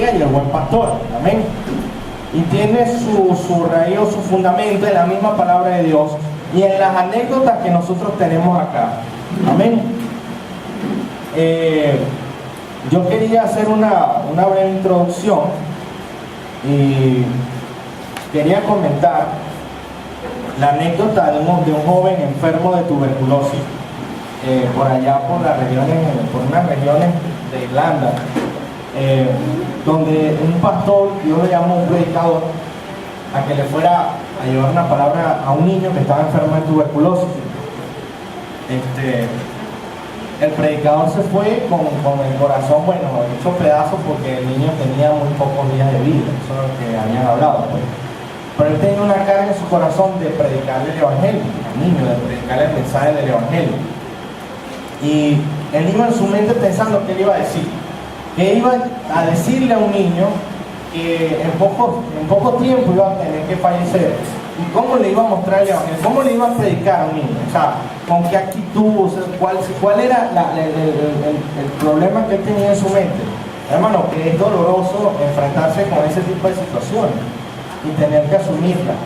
ciega y el buen pastor. Amén. Y tiene su raíz o su fundamento en la misma palabra de Dios y en las anécdotas que nosotros tenemos acá. Amén. Yo quería hacer una breve introducción y quería comentar la anécdota de un joven enfermo de tuberculosis por allá por unas regiones de Irlanda, donde un pastor, Dios le llamó un predicador, a que le fuera a llevar una palabra a un niño que estaba enfermo de tuberculosis. El predicador se fue con el corazón, hecho pedazos, porque el niño tenía muy pocos días de vida, eso es lo que habían hablado, pues. Pero él tenía una carga en su corazón de predicarle el evangelio al niño, de predicarle el mensaje del evangelio. Y él iba en su mente pensando qué le iba a decir, que iba a decirle a un niño que en poco tiempo iba a tener que fallecer. ¿Y cómo le iba a mostrar el evangelio? ¿Cómo le iba a predicar a un niño? O sea, ¿con qué actitud? O sea, ¿cuál era el problema que él tenía en su mente? Hermano, que es doloroso enfrentarse con ese tipo de situaciones y tener que asumirla.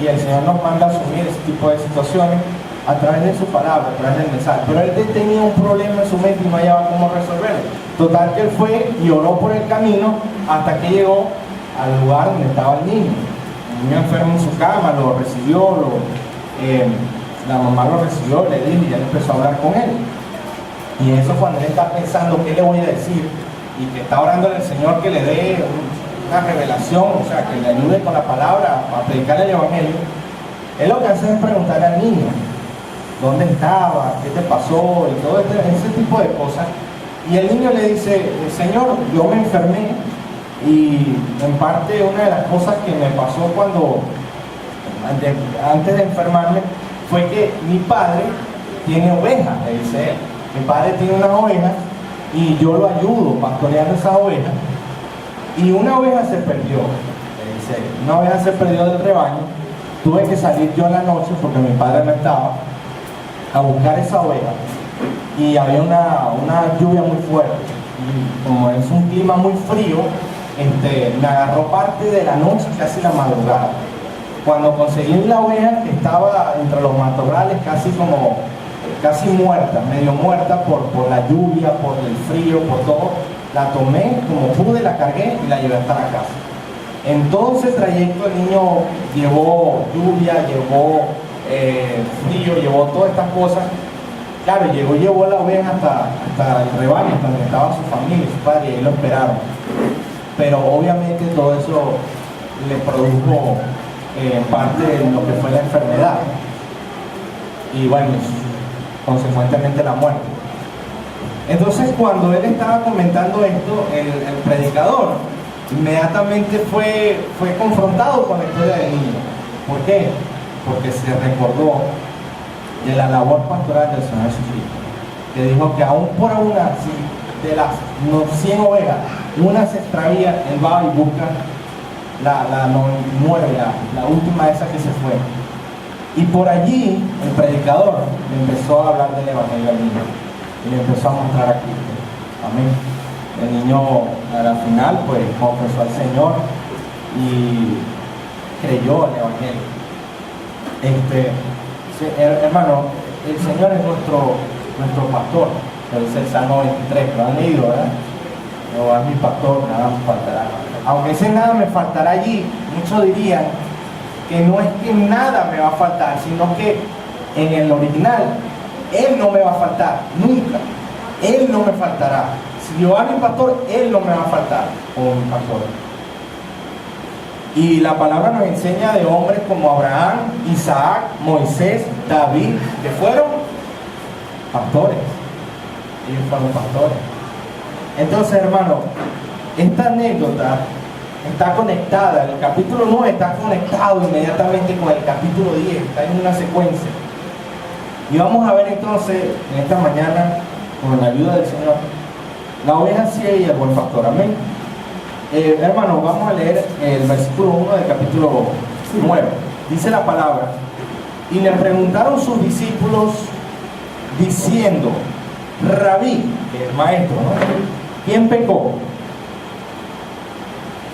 Y el Señor nos manda a asumir ese tipo de situaciones a través de su palabra, a través del mensaje. Pero él tenía un problema en su mente y no hallaba cómo resolverlo. Total que él fue y oró por el camino hasta que llegó al lugar donde estaba el niño. El niño enfermo en su cama, lo recibió, la mamá lo recibió, le dijo y ya empezó a hablar con él. Y eso cuando él está pensando qué le voy a decir y que está orando al Señor que le dé una revelación, o sea, que le ayude con la palabra a predicar el evangelio, él lo que hace es preguntarle al niño dónde estaba, qué te pasó y todo ese tipo de cosas. Y el niño le dice: Señor, yo me enfermé y en parte una de las cosas que me pasó antes de enfermarme fue que mi padre tiene ovejas, le dice él. Mi padre tiene unas ovejas y yo lo ayudo pastoreando esas ovejas. Y una oveja se perdió, le dice él. Una oveja se perdió del rebaño. Tuve que salir yo en la noche porque mi padre no estaba a buscar esa oveja. Y había una lluvia muy fuerte. Y como es un clima muy frío, me agarró parte de la noche, casi la madrugada. Cuando conseguí la oveja, que estaba entre los matorrales, casi muerta, medio muerta por la lluvia, por el frío, por todo, la tomé como pude, la cargué y la llevé hasta la casa. En todo ese trayecto el niño llevó lluvia, llevó frío, llevó todas estas cosas. Claro, llevó la oveja hasta el rebaño, hasta donde estaba su familia, su padre, y ahí lo esperaron. Pero obviamente todo eso le produjo parte de lo que fue la enfermedad. Y bueno, consecuentemente la muerte. Entonces, cuando él estaba comentando esto, el predicador inmediatamente fue confrontado con la historia del niño. ¿Por qué? Porque se recordó de la labor pastoral del Señor Jesucristo, que dijo que aún por una de las 100 ovejas, una se extravía, él va y busca la 99, la última de esas que se fue. Y por allí el predicador empezó a hablar del evangelio al niño y le empezó a mostrar a Cristo. Amén. El niño a la final pues confesó al Señor y creyó en el evangelio. Hermano, el Señor es nuestro pastor, que dice el Salmo 23, lo han leído, ¿verdad? Jehová es mi pastor, nada me faltará. Aunque ese nada me faltará allí, muchos dirían que no es que nada me va a faltar, sino que en el original, Él no me va a faltar, nunca. Él no me faltará. Si Jehová es mi pastor, Él no me va a faltar, como mi pastor. Y la palabra nos enseña de hombres como Abraham, Isaac, Moisés, David, que fueron pastores. Ellos fueron pastores. Entonces, hermano, esta anécdota está conectada, el capítulo 9 está conectado inmediatamente con el capítulo 10, está en una secuencia. Y vamos a ver entonces, en esta mañana, con la ayuda del Señor, la oveja ciega y el buen pastor. Amén. Hermano, vamos a leer el versículo 1 del capítulo 9. Dice la palabra: y le preguntaron sus discípulos diciendo: Rabí, que es maestro, ¿no? ¿Quién pecó?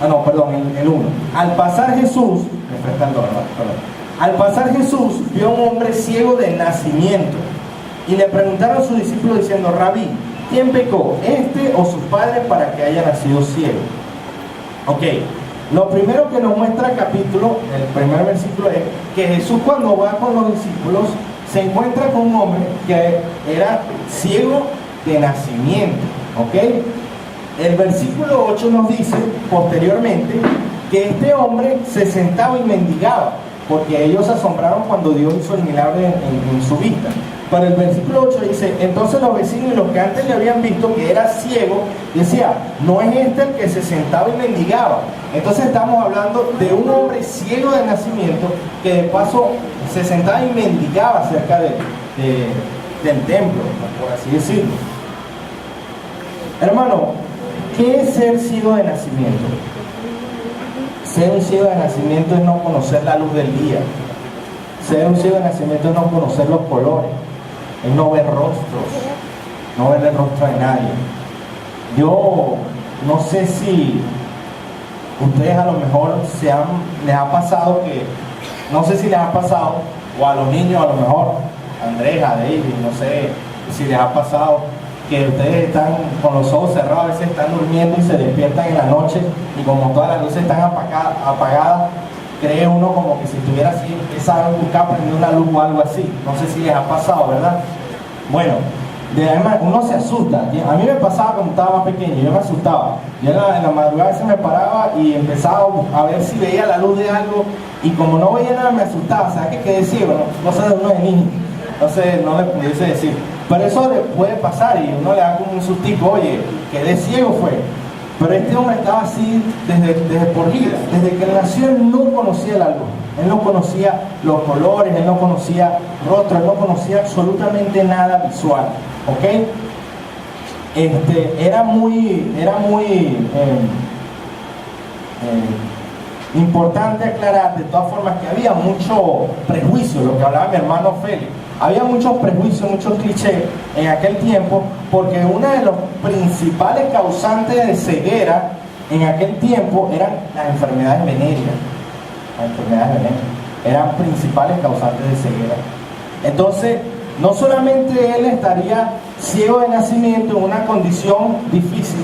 no, perdón, el 1. Al pasar Jesús, me falta el 2, perdón. Al pasar Jesús vio a un hombre ciego de nacimiento y le preguntaron a sus discípulos diciendo: Rabí, ¿quién pecó, este o sus padres, para que haya nacido ciego? Ok, lo primero que nos muestra el capítulo, el primer versículo, es que Jesús, cuando va con los discípulos, se encuentra con un hombre que era ciego de nacimiento. Ok, el versículo 8 nos dice posteriormente que este hombre se sentaba y mendigaba, porque ellos se asombraron cuando Dios hizo el milagro en su vista. Pero el versículo 8 dice: entonces los vecinos y los que antes le habían visto que era ciego, decía: ¿no es este el que se sentaba y mendigaba? Entonces estamos hablando de un hombre ciego de nacimiento que de paso se sentaba y mendigaba cerca del templo, por así decirlo. Hermano, ¿qué es ser ciego de nacimiento? Ser un ciego de nacimiento es no conocer la luz del día. Ser un ciego de nacimiento es no conocer los colores, es no ver rostros, no ver el rostro de nadie. Yo no sé si ustedes a lo mejor les ha pasado que, no sé si les ha pasado, o a los niños a lo mejor, a Andrés, a David, no sé si les ha pasado, que ustedes están con los ojos cerrados, a veces están durmiendo y se despiertan en la noche y como todas las luces están apagadas, cree uno como que si estuviera así, empieza a buscar prender una luz o algo así. No sé si les ha pasado, ¿verdad? Bueno, además uno se asusta. A mí me pasaba cuando estaba más pequeño, yo me asustaba. Yo en la madrugada se me paraba y empezaba a ver si veía la luz de algo, y como no veía nada me asustaba. ¿Sabes qué? Quedé ciego, no sé de uno de niño. Entonces no le pudiese decir. Pero eso le puede pasar y uno le da como un sustico: oye, quedé ciego fue. Pero este hombre estaba así desde por vida. Desde que nació él no conocía la luz. Él no conocía los colores, él no conocía rostros, él no conocía absolutamente nada visual. ¿Ok? Era muy importante aclarar de todas formas que había mucho prejuicio, lo que hablaba mi hermano Félix. Había muchos prejuicios, muchos clichés en aquel tiempo, porque uno de los principales causantes de ceguera en aquel tiempo eran las enfermedades venéreas. Las enfermedades venéreas eran principales causantes de ceguera. Entonces, no solamente él estaría ciego de nacimiento en una condición difícil,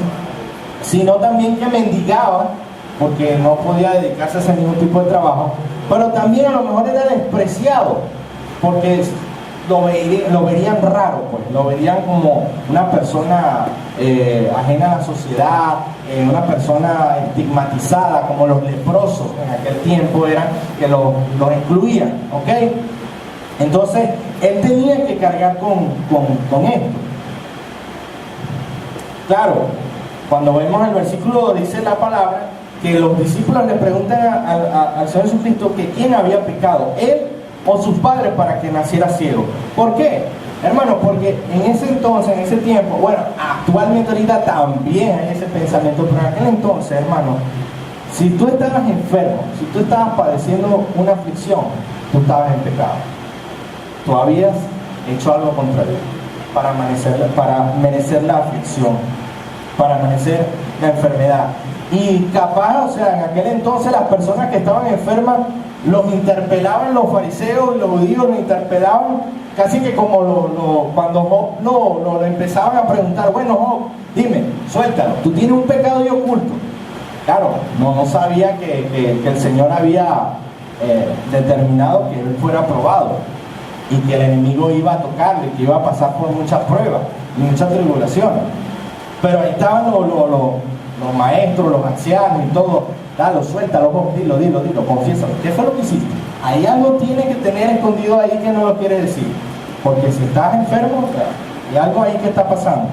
sino también que mendigaba, porque no podía dedicarse a ese ningún tipo de trabajo, pero también a lo mejor era despreciado, porque lo verían raro, pues, lo verían como una persona ajena a la sociedad, una persona estigmatizada, como los leprosos en aquel tiempo eran, que los excluían, ¿ok? Entonces, él tenía que cargar con esto. Claro, cuando vemos el versículo, dice la palabra, que los discípulos le preguntan al Señor Jesucristo que quién había pecado, él o sus padres, para que naciera ciego. ¿Por qué? Hermano, porque en ese entonces, en ese tiempo, bueno, actualmente ahorita también hay ese pensamiento, pero en aquel entonces, hermano, si tú estabas enfermo, si tú estabas padeciendo una aflicción, tú estabas en pecado. Tú habías hecho algo contra Dios para merecer la aflicción, para merecer la enfermedad. Y capaz, o sea, en aquel entonces las personas que estaban enfermas los interpelaban, los fariseos y los judíos los interpelaban, casi que como cuando Job lo empezaban a preguntar: bueno, Job, dime, suéltalo, tú tienes un pecado y oculto. Claro, no sabía que el Señor había determinado que él fuera probado y que el enemigo iba a tocarle, que iba a pasar por muchas pruebas y muchas tribulaciones. Pero ahí estaban los maestros, los ancianos y todo: dalo, suéltalo, dilo, confiésalo. ¿Qué fue lo que hiciste? Hay algo tiene que tener escondido ahí que no lo quiere decir. Porque si estás enfermo, o sea, hay algo ahí que está pasando.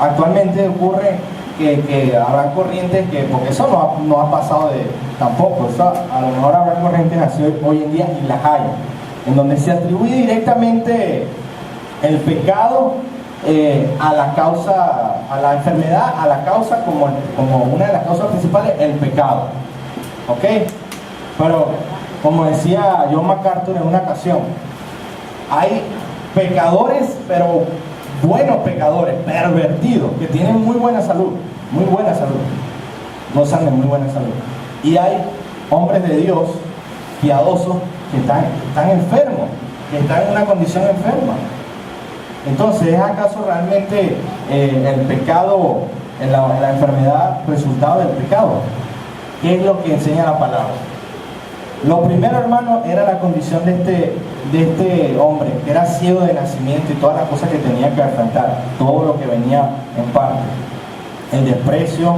Actualmente ocurre que habrá corrientes porque eso no ha pasado tampoco. Eso, a lo mejor habrá corrientes así hoy en día, y las hay, en donde se atribuye directamente el pecado a la causa, a la enfermedad, a la causa como una de las causas principales, el pecado. ¿Ok? Pero, como decía John MacArthur en una ocasión, hay pecadores, pero buenos pecadores, pervertidos, que tienen muy buena salud, gozan de muy buena salud. Y hay hombres de Dios, piadosos, que están enfermos, que están en una condición enferma. Entonces, ¿es acaso realmente el pecado, la enfermedad, resultado del pecado? ¿Qué es lo que enseña la palabra? Lo primero, hermano, era la condición de este hombre, que era ciego de nacimiento y todas las cosas que tenía que enfrentar, todo lo que venía en parte. El desprecio,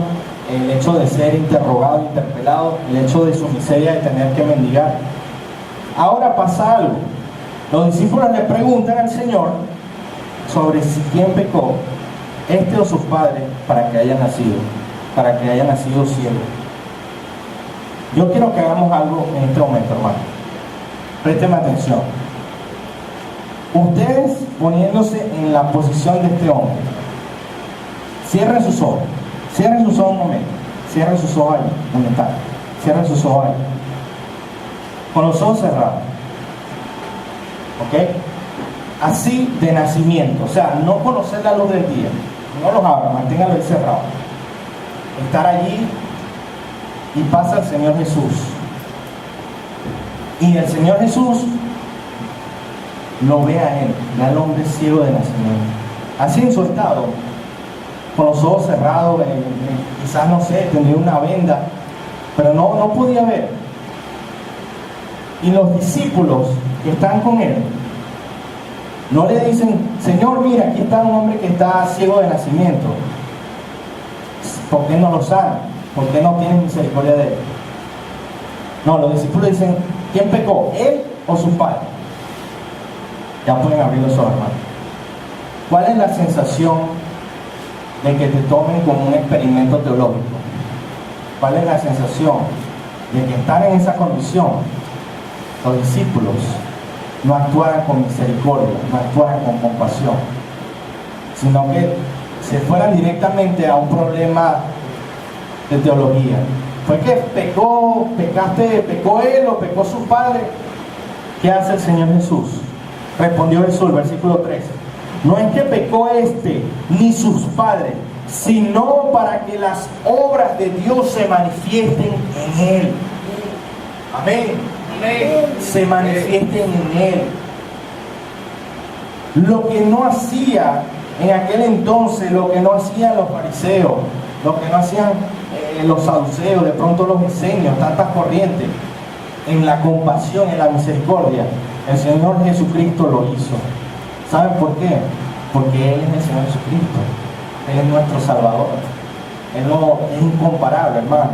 el hecho de ser interrogado, interpelado, el hecho de su miseria de tener que mendigar. Ahora pasa algo. Los discípulos le preguntan al Señor sobre si quién pecó, este o sus padres, para que haya nacido ciego. Yo quiero que hagamos algo en este momento, hermano. Présteme atención. Ustedes poniéndose en la posición de este hombre, cierren sus ojos un momento, cierren sus ojos ahí, donde están, cierren sus ojos ahí, con los ojos cerrados, ¿ok? Así de nacimiento, o sea, no conocer la luz del día, no los abran, manténganlo ahí cerrado, estar allí y pasa el Señor Jesús, y el Señor Jesús lo ve a él, ve al hombre ciego de nacimiento, así en su estado, con los ojos cerrados, quizás, no sé, tenía una venda, pero no podía ver. Y los discípulos que están con él no le dicen: Señor, mira, aquí está un hombre que está ciego de nacimiento, ¿por qué no lo sana? ¿Por qué no tienes misericordia de él? No, los discípulos dicen: ¿quién pecó? ¿Él o su padre? Ya pueden abrir los ojos, hermano. ¿Cuál es la sensación de que te tomen como un experimento teológico? ¿Cuál es la sensación de que estar en esa condición? Los discípulos no actuaran con misericordia, no actuaran con compasión, sino que se fueran directamente a un problema de teología. ¿Fue que pecó él o pecó su padre? ¿Qué hace el Señor Jesús? Respondió Jesús, versículo 13: no es que pecó ni sus padres, sino para que las obras de Dios se manifiesten en él. Amén. Se manifiesten en él. Lo que no hacía en aquel entonces, lo que no hacían los fariseos, lo que no hacían los saduceos, de pronto los esenios, tantas corrientes, en la compasión, en la misericordia, el Señor Jesucristo lo hizo. ¿Saben por qué? Porque Él es el Señor Jesucristo. Él es nuestro Salvador. Él no es incomparable, hermano.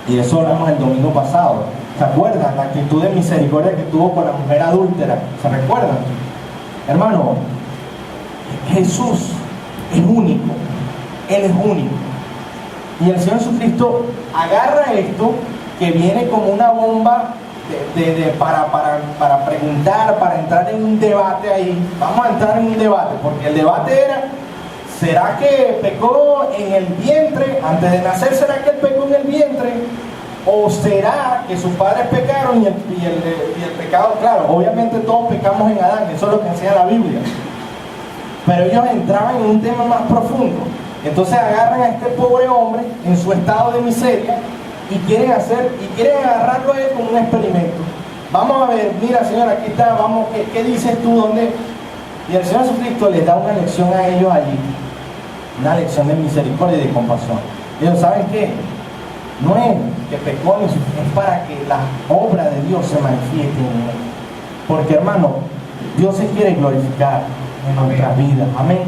Y eso hablamos el domingo pasado. ¿Se acuerdan? La actitud de misericordia que tuvo con la mujer adúltera. ¿Se recuerdan? Hermano, Jesús es único. Él es único. Y el Señor Jesucristo agarra esto que viene como una bomba para preguntar, para entrar en un debate ahí. Vamos a entrar en un debate, porque el debate era: ¿será que pecó en el vientre? Antes de nacer, ¿será que él pecó en el vientre? ¿O será que sus padres pecaron y el pecado? Claro, obviamente todos pecamos en Adán, eso es lo que enseña la Biblia. Pero ellos entraban en un tema más profundo. Entonces agarran a este pobre hombre en su estado de miseria y quieren agarrarlo a él como un experimento. Vamos a ver, mira, Señor, aquí está, vamos, ¿qué dices tú? ¿Dónde? Y el Señor Jesucristo les da una lección a ellos allí, una lección de misericordia y de compasión. Ellos, ¿saben qué? No es que pecó, es para que la obra de Dios se manifieste en él. Porque, hermano, Dios se quiere glorificar en nuestras vidas, amén,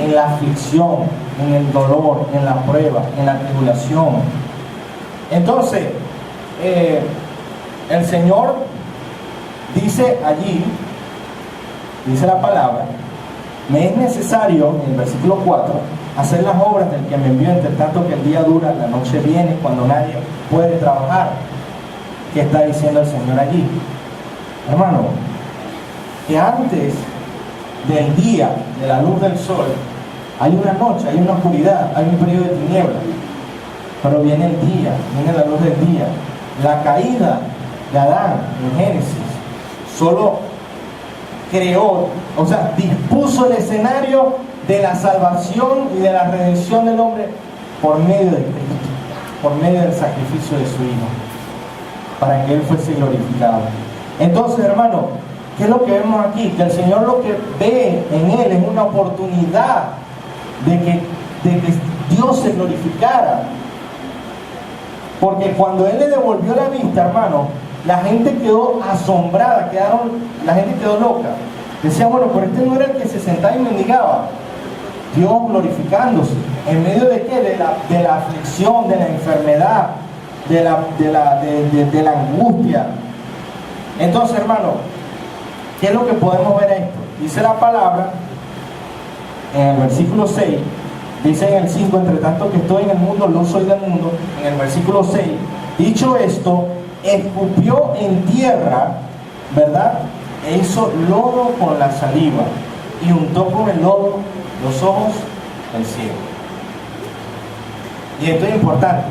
en la aflicción, en el dolor, en la prueba, en la tribulación. Entonces, el Señor dice allí, dice la palabra: me es necesario, en el versículo 4, hacer las obras del que me envió, entre tanto que el día dura, la noche viene, cuando nadie puede trabajar. ¿Qué está diciendo el Señor allí? Hermano, que antes del día, de la luz del sol, hay una noche, hay una oscuridad, hay un periodo de tinieblas. Pero viene el día, viene la luz del día. La caída de Adán en Génesis solo creó, o sea, dispuso el escenario de la salvación y de la redención del hombre por medio de Cristo. por medio del sacrificio de su Hijo, para que Él fuese glorificado. Entonces, hermano, ¿qué es lo que vemos aquí? Que el Señor lo que ve en Él es una oportunidad de que Dios se glorificara. Porque cuando Él le devolvió la vista, hermano, la gente quedó asombrada, la gente quedó loca. Decía, bueno, pero este no era el que se sentaba y mendigaba. Dios glorificándose. ¿En medio de qué? De la aflicción, de la enfermedad, de la angustia. Entonces, hermano, ¿qué es lo que podemos ver esto? Dice la palabra en el versículo 6, dice en el 5, entre tanto que estoy en el mundo, no soy del mundo. En el versículo 6, dicho esto, escupió en tierra, ¿verdad? E hizo lodo con la saliva y untó con el lodo los ojos del ciego. Y esto es importante.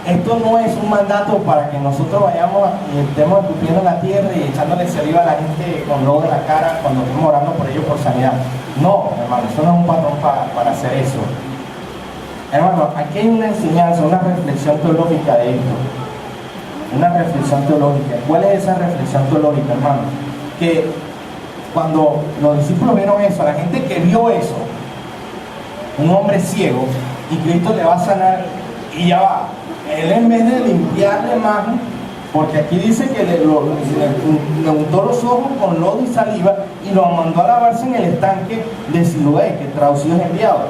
Esto no es un mandato para que nosotros vayamos y estemos escupiendo en la tierra y echándole saliva a la gente con lodo en la cara cuando estemos orando por ellos por sanidad. No, hermano, eso no es un patrón para hacer eso. Hermano, aquí hay una enseñanza, una reflexión teológica de esto. Una reflexión teológica. ¿Cuál es esa reflexión teológica, hermano? Que cuando los discípulos vieron eso, a la gente que vio eso, un hombre ciego, y Cristo le va a sanar, y ya va, Él en vez de limpiarle más, porque aquí dice que le untó los ojos con lodo y saliva y lo mandó a lavarse en el estanque de Siloé, que traducido es enviado.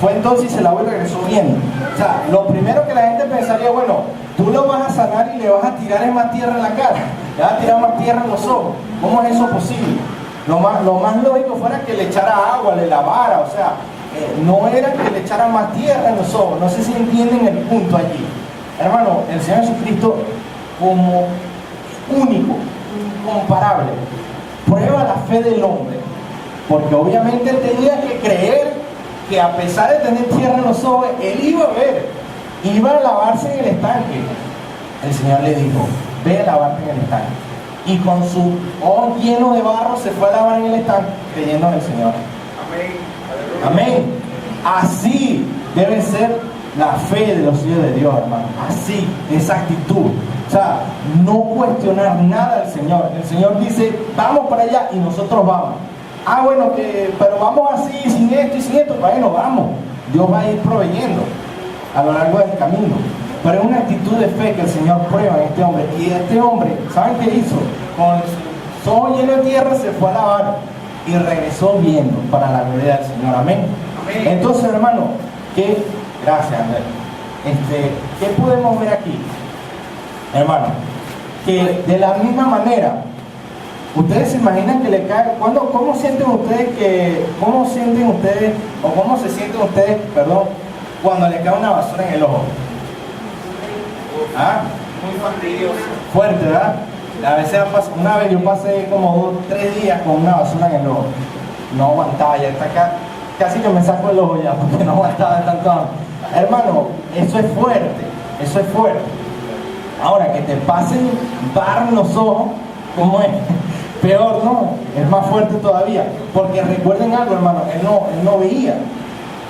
Fue entonces y se lavó y regresó viendo. O sea, lo primero que la gente pensaría, bueno, tú lo vas a sanar y le vas a tirar más tierra en la cara, le vas a tirar más tierra en los ojos. ¿Cómo es eso posible? Lo más lógico fuera que le echara agua, le lavara, o sea, no era que le echara más tierra en los ojos. No sé si entienden el punto allí. Hermano, el Señor Jesucristo, como único, incomparable, prueba la fe del hombre, porque obviamente él tenía que creer que a pesar de tener tierra en los ojos, él iba a ver, iba a lavarse en el estanque. El Señor le dijo, ve a lavarte en el estanque. Y con su ojo lleno de barro se fue a lavar en el estanque, creyendo en el Señor. Amén. Así debe ser la fe de los hijos de Dios, hermano. Así, esa actitud. O sea, no cuestionar nada al Señor. El Señor dice, vamos para allá y nosotros vamos. Ah, bueno, pero vamos así, sin esto y sin esto. Bueno, vamos. Dios va a ir proveyendo a lo largo del camino. Pero es una actitud de fe que el Señor prueba en este hombre. Y este hombre, ¿saben qué hizo? Con su ojo lleno de tierra se fue a lavar y regresó viendo para la gloria del Señor. Amén. Amén. Entonces, hermano, gracias, Andrés. ¿Qué podemos ver aquí? Hermano, que de la misma manera, ustedes se imaginan que le cae, ¿cómo se sienten ustedes, cuando le cae una basura en el ojo? ¿Ah? Muy fastidioso. Fuerte, ¿verdad? A veces una vez yo pasé como 3 días con una basura en el ojo. No aguantaba, ya está acá. Casi que me saco el ojo ya, porque no aguantaba de tanto. Hermano, eso es fuerte, eso es fuerte. Ahora, que te pasen barro en los ojos, ¿cómo es? Peor, ¿no? Es más fuerte todavía. Porque recuerden algo, hermano, él no veía,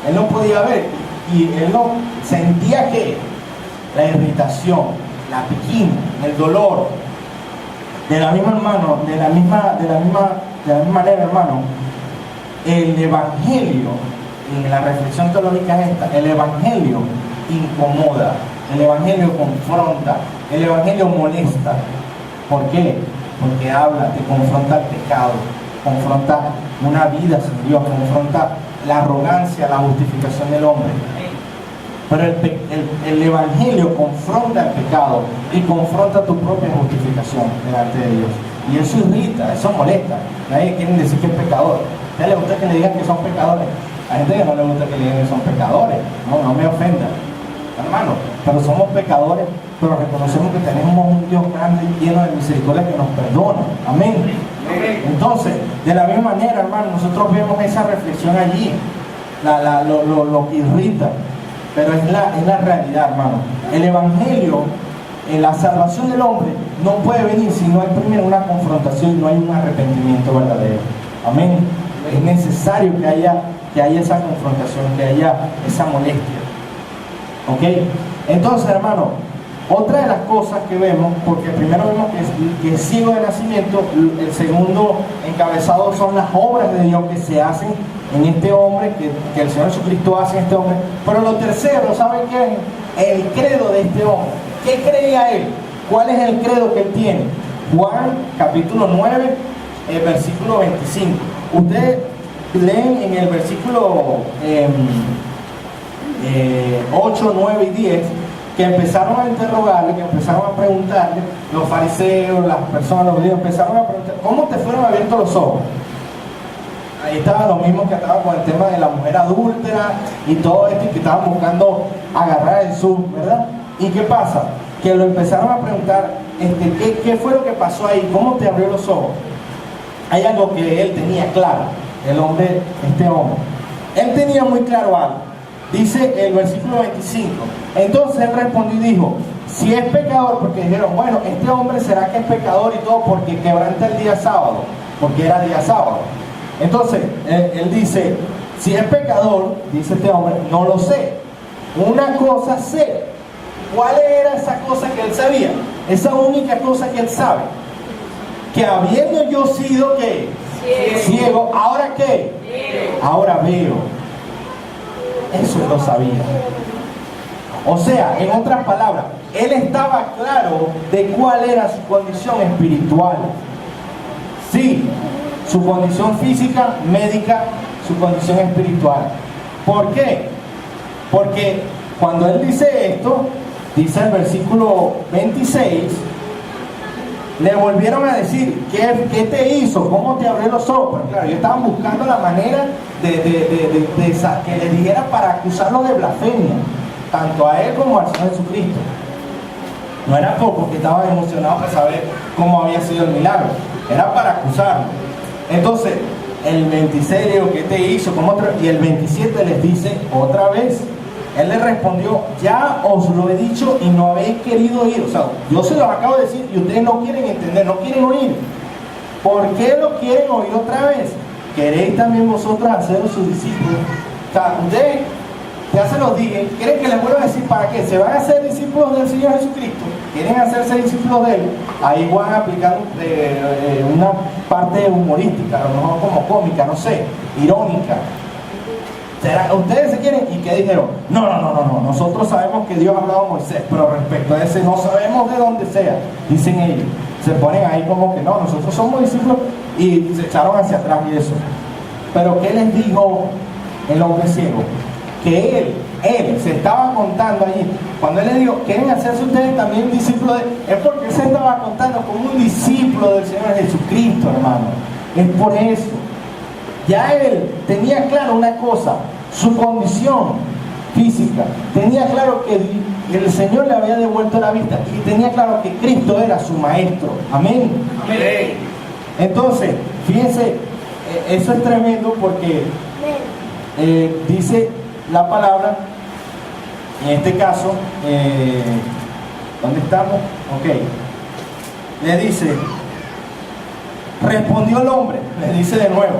él no podía ver, y él no sentía que la irritación, la piquina, el dolor. De la misma manera, hermano, el Evangelio, y la reflexión teológica es esta, el Evangelio incomoda, el Evangelio confronta, el Evangelio molesta. ¿Por qué? Porque te confronta el pecado, confronta una vida sin Dios, confronta la arrogancia, la justificación del hombre. Pero el Evangelio confronta el pecado y confronta tu propia justificación delante de Dios. Y eso irrita, eso molesta. Nadie quiere decir que es pecador. ¿A usted le gusta que le digan que son pecadores? Hay gente que no le gusta que le digan que son pecadores. No me ofenda, hermano. Pero somos pecadores, pero reconocemos que tenemos un Dios grande y lleno de misericordia que nos perdona. Amén. Entonces, de la misma manera, hermano, nosotros vemos esa reflexión allí, lo que irrita. Pero es la realidad, hermano. El Evangelio, en la salvación del hombre, no puede venir si no hay primero una confrontación y no hay un arrepentimiento verdadero. Amén. Es necesario que haya esa confrontación, que haya esa molestia. ¿Ok? Entonces, hermano, otra de las cosas que vemos, porque primero vemos que es ciego de nacimiento, el segundo encabezado son las obras de Dios que se hacen en este hombre, que el Señor Jesucristo hace en este hombre. Pero lo tercero, ¿saben qué es? El credo de este hombre. ¿Qué creía él? ¿Cuál es el credo que él tiene? Juan capítulo 9, versículo 25. Ustedes leen en el versículo 8, 9 y 10 que empezaron a interrogarle, que empezaron a preguntarle, los fariseos, las personas, los judíos, empezaron a preguntar, ¿cómo te fueron abiertos los ojos? Ahí estaban los mismos que estaban con el tema de la mujer adúltera y todo esto, y que estaban buscando agarrar a Jesús, ¿verdad? ¿Y qué pasa? Que lo empezaron a preguntar, ¿qué fue lo que pasó ahí? ¿Cómo te abrió los ojos? Hay algo que él tenía claro, el hombre, este hombre. Él tenía muy claro algo. Dice el versículo 25. Entonces él respondió y dijo, si es pecador, porque dijeron, bueno, este hombre será que es pecador y todo porque quebranta el día sábado, porque era día sábado. Entonces él dice, si es pecador, dice este hombre, no lo sé. Una cosa sé. ¿Cuál era esa cosa que él sabía? Esa única cosa que él sabe. Que habiendo yo sido, ¿qué? Ciego. ¿Ahora qué? Ahora veo. Eso él lo sabía. O sea, en otras palabras, él estaba claro de cuál era su condición espiritual. Sí, su condición física, médica, su condición espiritual. ¿Por qué? Porque cuando él dice esto, dice el versículo 26, le volvieron a decir, ¿qué te hizo? ¿Cómo te abrió los ojos? Pero claro, ellos estaban buscando la manera que le dijera para acusarlo de blasfemia, tanto a él como al Señor Jesucristo. No era poco que estaban emocionados para saber cómo había sido el milagro, era para acusarlo. Entonces, el 26 le dijo, ¿qué te hizo? Y el 27 les dice otra vez. Él le respondió, ya os lo he dicho y no habéis querido oír. O sea, yo se los acabo de decir y ustedes no quieren entender, no quieren oír. ¿Por qué lo quieren oír otra vez? ¿Queréis también vosotros haceros sus discípulos? O sea, ustedes ya se los dije, ¿quieren que les vuelva a decir para qué? ¿Se van a hacer discípulos del Señor Jesucristo? ¿Quieren hacerse discípulos de Él? Ahí van a aplicar una parte humorística, a lo mejor como cómica, no sé, irónica. ¿Ustedes se quieren? ¿Y qué dijeron? No, nosotros sabemos que Dios ha hablado a Moisés, pero respecto a ese no sabemos de dónde sea, dicen ellos. Se ponen ahí como que no, nosotros somos discípulos, y se echaron hacia atrás y eso. Pero ¿qué les dijo el hombre ciego? Que él se estaba contando allí, cuando él le dijo, ¿quieren hacerse ustedes también discípulos de él? Es porque él se estaba contando como un discípulo del Señor Jesucristo, hermano. Es por eso. Ya él tenía claro una cosa, su condición física, tenía claro que el Señor le había devuelto la vista y tenía claro que Cristo era su maestro. Amén. Amén. Entonces, fíjense, eso es tremendo porque dice la palabra, en este caso, ¿dónde estamos? Ok, le dice, respondió el hombre, le dice de nuevo,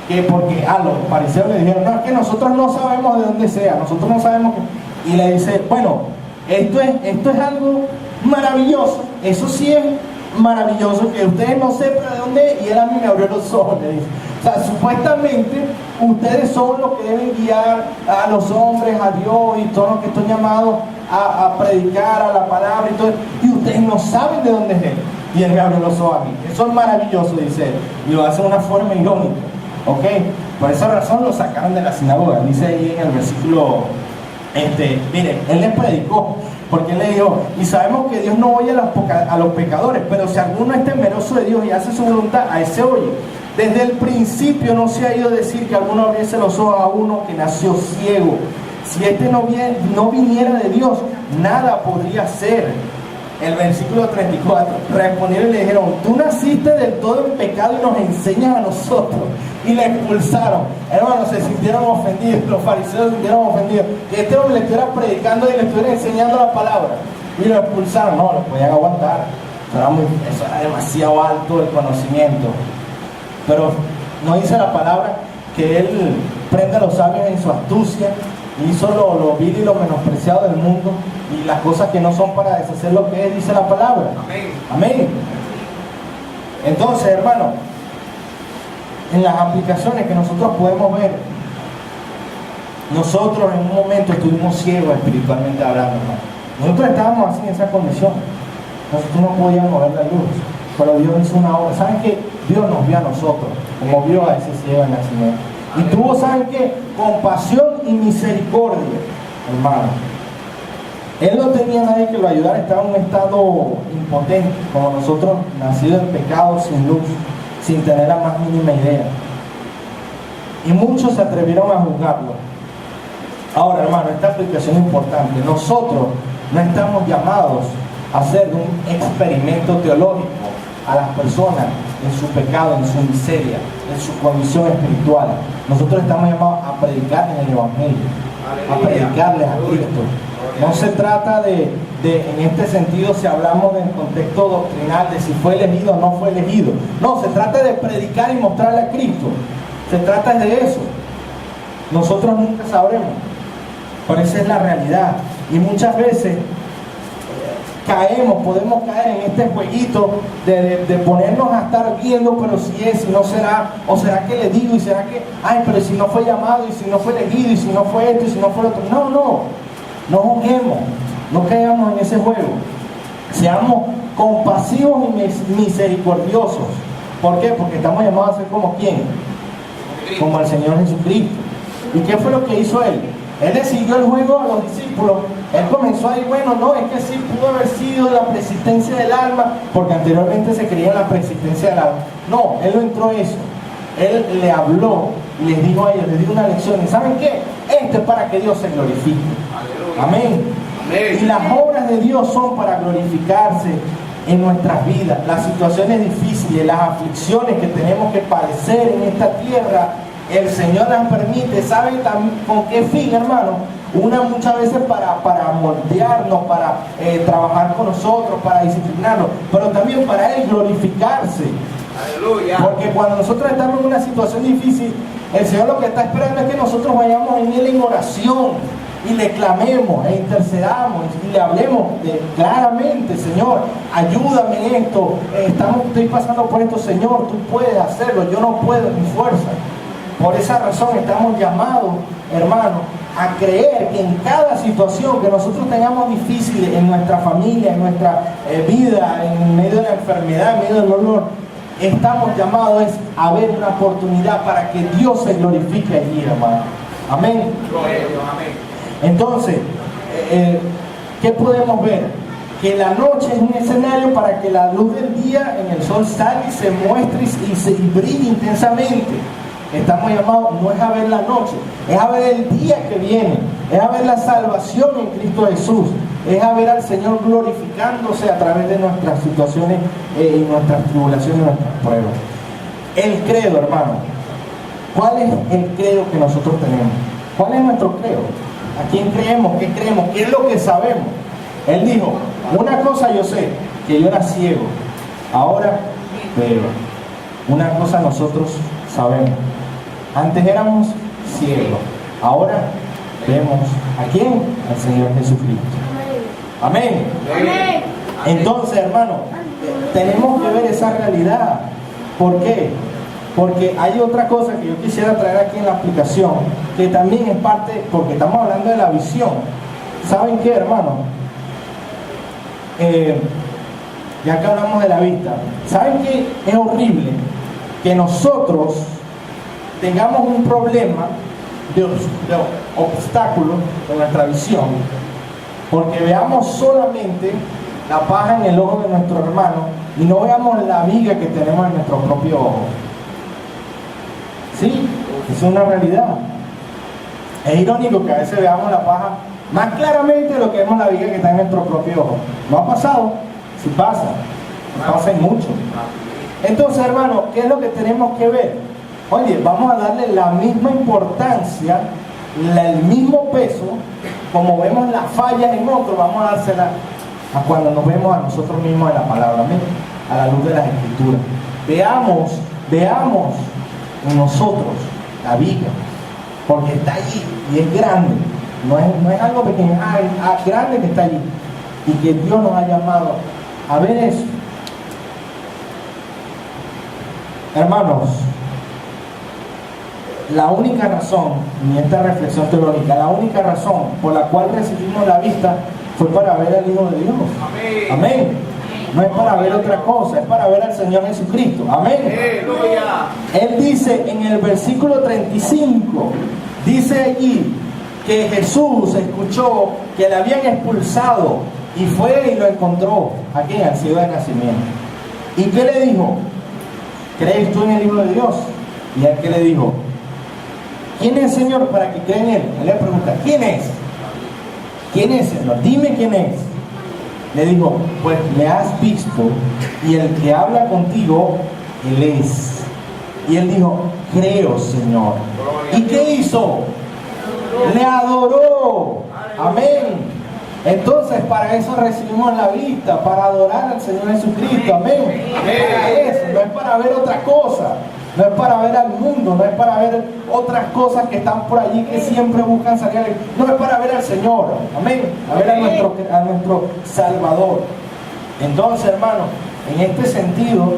que porque a los fariseos le dijeron, no, es que nosotros no sabemos de dónde sea, nosotros no sabemos y le dice, bueno, esto es algo maravilloso, eso sí es maravilloso, que ustedes no sepan de dónde es, y él a mí me abrió los ojos, le dice. O sea, supuestamente ustedes son los que deben guiar a los hombres, a Dios y todos los que están llamados a predicar a la palabra y todo, y ustedes no saben de dónde es él, y él me abrió los ojos a mí. Eso es maravilloso, dice él, y lo hace de una forma irónica. ¿Ok? Por esa razón lo sacaron de la sinagoga. Dice ahí en el versículo, miren, él les predicó, porque él le dijo, y sabemos que Dios no oye a los pecadores, pero si alguno es temeroso de Dios y hace su voluntad, a ese oye. Desde el principio no se ha ido a decir que alguno abriese los ojos a uno que nació ciego. Si no viniera de Dios, nada podría ser. El versículo 34, respondieron y le dijeron, tú naciste del todo en pecado y nos enseñas a nosotros. Y le expulsaron. Hermanos, se sintieron ofendidos, los fariseos se sintieron ofendidos, que este hombre le estuviera predicando y le estuviera enseñando la palabra. Y lo expulsaron, no lo podían aguantar. Eso era demasiado alto el conocimiento. Pero no dice la palabra que él prende a los sabios en su astucia hizo lo vil y lo menospreciado del mundo y las cosas que no son para deshacer lo que Él dice la palabra. Amén. Amén. Entonces, hermano, en las aplicaciones que nosotros podemos ver, nosotros en un momento estuvimos ciegos espiritualmente hablando, hermano. Nosotros estábamos así en esa condición. Nosotros no podíamos ver la luz, pero Dios hizo una obra. ¿Saben qué? Dios nos vio a nosotros, como vio a ese ciego en nacimiento. Y tuvo, ¿saben qué? Compasión y misericordia, hermano. Él no tenía nadie que lo ayudara, estaba en un estado impotente, como nosotros, nacidos en pecado, sin luz, sin tener la más mínima idea. Y muchos se atrevieron a juzgarlo. Ahora, hermano, esta aplicación es importante. Nosotros no estamos llamados a hacer un experimento teológico a las personas en su pecado, en su miseria, en su condición espiritual. Nosotros estamos llamados a predicar en el Evangelio, a predicarles a Cristo. No se trata de en este sentido, si hablamos del contexto doctrinal de si fue elegido o no fue elegido. No, se trata de predicar y mostrarle a Cristo. Se trata de eso. Nosotros nunca sabremos, pero esa es la realidad. Y muchas veces podemos caer en este jueguito de ponernos a estar viendo, pero si es, si no será, o será que le digo, y será que, ay, pero si no fue llamado, y si no fue elegido, y si no fue esto, y si no fue lo otro. No juguemos, no caigamos en ese juego. Seamos compasivos y misericordiosos. ¿Por qué? Porque estamos llamados a ser como ¿quién? Como el Señor Jesucristo. ¿Y qué fue lo que hizo Él? Él le siguió el juego a los discípulos. Él comenzó a decir, bueno, no, es que sí pudo haber sido la persistencia del alma, porque anteriormente se creía en la persistencia del alma. No, Él no entró en eso. Él le habló y les dijo a ellos, les dio una lección. ¿Y saben qué? Esto es para que Dios se glorifique. Amén. Amén. Y las obras de Dios son para glorificarse en nuestras vidas. Las situaciones difíciles, las aflicciones que tenemos que padecer en esta tierra, el Señor las permite. ¿Saben con qué fin, hermano? Muchas veces para moldearnos, para trabajar con nosotros, para disciplinarnos, pero también para Él glorificarse. Aleluya. Porque cuando nosotros estamos en una situación difícil, el Señor lo que está esperando es que nosotros vayamos en Él en oración y le clamemos e intercedamos y le hablemos claramente: Señor, ayúdame en esto, estoy pasando por esto, Señor, tú puedes hacerlo, yo no puedo en mi fuerza. Por esa razón estamos llamados, hermanos, a creer que en cada situación que nosotros tengamos difícil en nuestra familia, en nuestra vida, en medio de la enfermedad, en medio del dolor, estamos llamados a ver una oportunidad para que Dios se glorifique allí, hermano. Amén. Entonces, ¿qué podemos ver? Que la noche es un escenario para que la luz del día en el sol salga y se muestre y brille intensamente. Estamos llamados, no es a ver la noche, es a ver el día que viene, es a ver la salvación en Cristo Jesús, es a ver al Señor glorificándose a través de nuestras situaciones y nuestras tribulaciones y nuestras pruebas. El credo, hermano. ¿Cuál es el credo que nosotros tenemos? ¿Cuál es nuestro credo? ¿A quién creemos? ¿Qué creemos? ¿Qué es lo que sabemos? Él dijo, una cosa yo sé, que yo era ciego, ahora veo. Una cosa nosotros sabemos. Antes éramos ciegos, ahora vemos ¿a quién? Al Señor Jesucristo. Amén. Amén. Entonces, hermano, tenemos que ver esa realidad. ¿Por qué? Porque hay otra cosa que yo quisiera traer aquí en la aplicación, que también es parte, porque estamos hablando de la visión. ¿Saben qué, hermano? Ya que hablamos de la vista, ¿saben qué? Es horrible que nosotros tengamos un problema de obstáculo en nuestra visión, porque veamos solamente la paja en el ojo de nuestro hermano y no veamos la viga que tenemos en nuestro propio ojo. Sí, es una realidad. Es irónico que a veces veamos la paja más claramente de lo que vemos la viga que está en nuestro propio ojo. ¿No ha pasado? Sí pasa. Pasa en mucho. Entonces, hermano, ¿qué es lo que tenemos que ver? Oye, vamos a darle la misma importancia, el mismo peso, como vemos las fallas en otros, vamos a dársela a cuando nos vemos a nosotros mismos en la palabra, ¿amén? A la luz de las Escrituras. Veamos en nosotros la viga, porque está allí y es grande. No es algo pequeño, grande que está allí. Y que Dios nos ha llamado a ver eso. Hermanos, la única razón, en esta reflexión teológica, la única razón por la cual recibimos la vista fue para ver al Hijo de Dios. Amén. Amén. No es para ver otra cosa, es para ver al Señor Jesucristo. Amén. Él dice en el versículo 35, dice allí que Jesús escuchó que le habían expulsado y fue y lo encontró aquí en el cielo de nacimiento. ¿Y qué le dijo? ¿Crees tú en el Hijo de Dios? Y él que le dijo, ¿quién es el Señor para que crea en él? Él le pregunta, ¿quién es? ¿Quién es, Señor? Dime quién es. Le dijo, pues le has visto y el que habla contigo, él es. Y él dijo, creo, Señor. ¿Y qué hizo? Le adoró. Amén. Entonces, para eso recibimos la vista, para adorar al Señor Jesucristo. Amén. Para eso, no es para ver otra cosa. No es para ver al mundo, no es para ver otras cosas que están por allí que siempre buscan salir. No es para ver al Señor, amén, a ver a nuestro Salvador. Entonces, hermanos, en este sentido,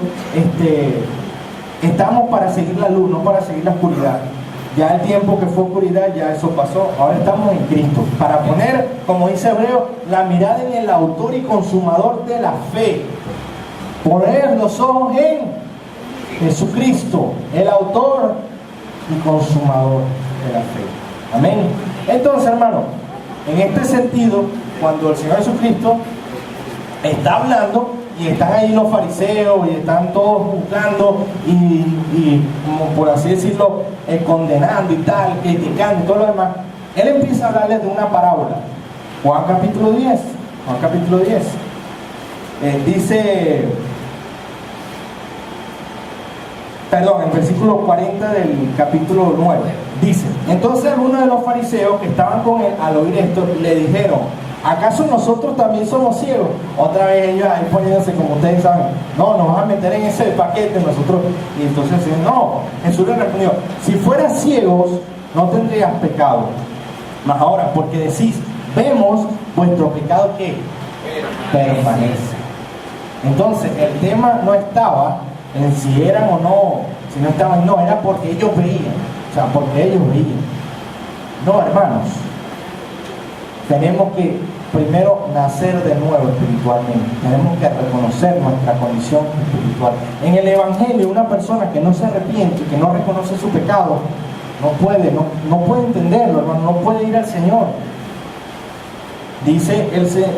estamos para seguir la luz, no para seguir la oscuridad. Ya el tiempo que fue oscuridad, ya eso pasó. Ahora estamos en Cristo, para poner, como dice Hebreo, la mirada en el autor y consumador de la fe. Poner los ojos en Jesucristo, el autor y consumador de la fe. Amén. Entonces, hermano, en este sentido, cuando el Señor Jesucristo está hablando y están ahí los fariseos y están todos juzgando y como por así decirlo, condenando y tal, criticando y todo lo demás, Él empieza a hablarles de una parábola. Juan capítulo 10. Juan capítulo 10. El versículo 40 del capítulo 9, dice, entonces algunos de los fariseos que estaban con él al oír esto, le dijeron, ¿acaso nosotros también somos ciegos? Otra vez ellos ahí poniéndose, como ustedes saben, no, nos van a meter en ese paquete nosotros. Y entonces no, Jesús le respondió, si fueras ciegos, no tendrías pecado. Mas ahora, porque decís, vemos, vuestro pecado ¿qué? Permanece. Entonces, el tema no estaba en si eran o no, si no estaban, no, era porque ellos veían, o sea, porque ellos veían. No, hermanos, tenemos que primero nacer de nuevo espiritualmente, tenemos que reconocer nuestra condición espiritual. En el Evangelio, una persona que no se arrepiente, que no reconoce su pecado, no puede entenderlo, hermano, no puede ir al Señor. Dice